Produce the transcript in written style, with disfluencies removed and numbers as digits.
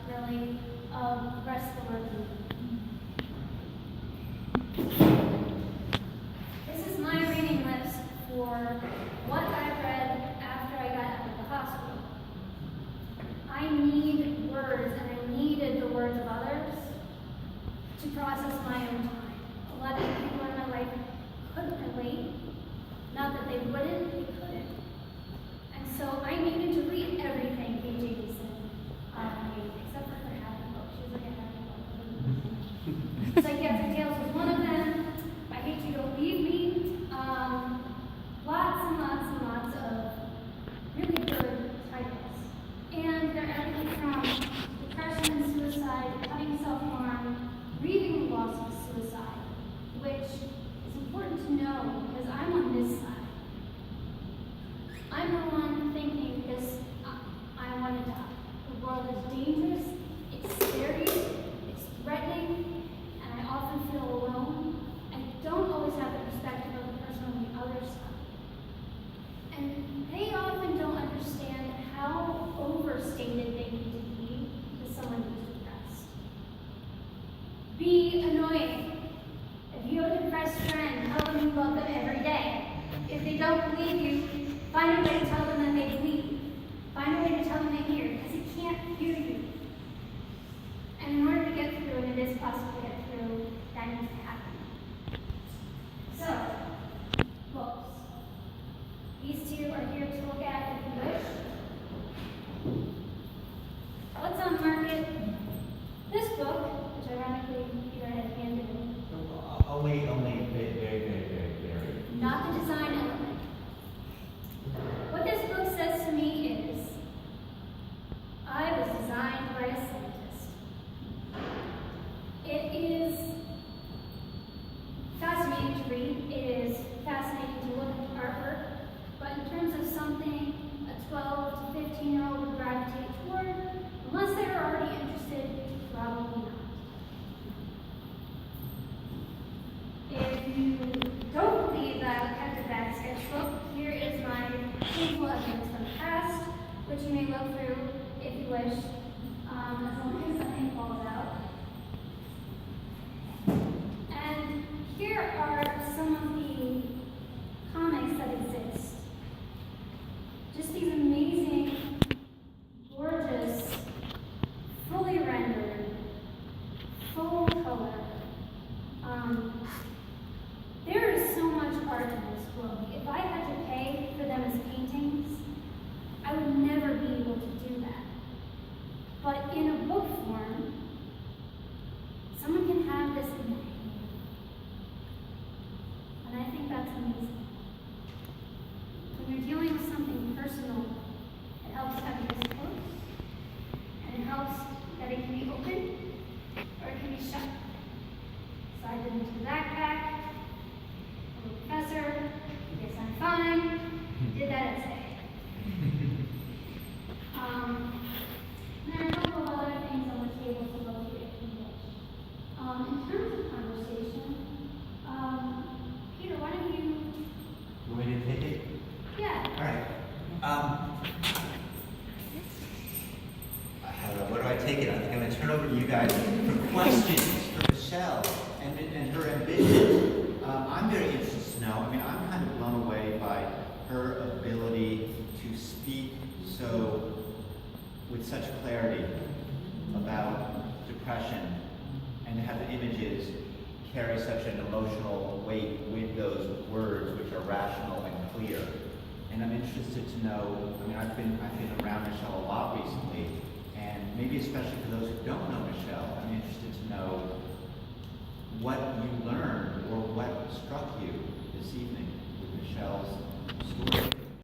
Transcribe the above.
really, of the rest of the work. This is my reading list for what I read after I got out of the hospital. I need words, and I needed the words of others to process my own time. A lot of people in my life couldn't relate. Not that they wouldn't, they couldn't. And so I needed to read everything KJ said, except for her happy book. She was like a happy book. Psychiatric Tales was one of them. I Hate You, Don't Leave Me. Lots and lots and lots of really good titles. And they're everything from depression and suicide, cutting self-harm, grieving the loss of suicide, which is important to know because I'm on this side. I'm the one thinking because I want to die. The world is dangerous, it's scary, it's threatening, and I often feel alone. I don't always have the perspective of the person on the other side. And they often don't understand how overstated they need to be to someone who's depressed. Be annoying. If you have a depressed friend, tell them you love them every day. If they don't believe you, find a way to tell them that they believe. Find a way to tell them they hear, because he can't hear you. And in order to get through, and it is possible to get through, that needs to happen. So, books. These two are here to look at if you wish. What's on the market? This book, which ironically Peter had handed in. Only very. Not the design element. What this book says to me is, I was designed by a scientist. It is fascinating to read. It is fascinating to look at the artwork. But in terms of something a 12 to 15-year-old would gravitate toward, unless they were already interested, probably not. If you don't believe that I kept a bad sketchbook, here is my painful evidence from the past, which you may look through if you wish, as long as something falls out. And here are some of the comics that exist. Just these amazing, gorgeous, fully rendered, full color. There is so much art in this book. If I had to pay for them as paintings, I would never be able to do that. But in a book form, someone can have this in their hand. And I think that's amazing. When you're dealing with something personal, it helps having this close, and it helps that it can be open or it can be shut. Slide it into the backpack. Professor, yes, I'm fine. Did that essay. There are a couple of other things on the table to look at if you wish. In terms of conversation, Peter, why don't you? You want me to take it? Yeah. All right. Where do I take it? I think I'm going to turn over to you guys for questions for Michelle and her ambition. I'm very interested to know. I mean, I'm kind of blown away by her ability to speak with such clarity about depression and to have the images carry such an emotional weight with those words, which are rational and clear. And I'm interested to know. I mean, I've been around Michelle a lot recently, and maybe especially for those who don't know Michelle, I'm interested to know what you learned or what struck you this evening with Michelle's story.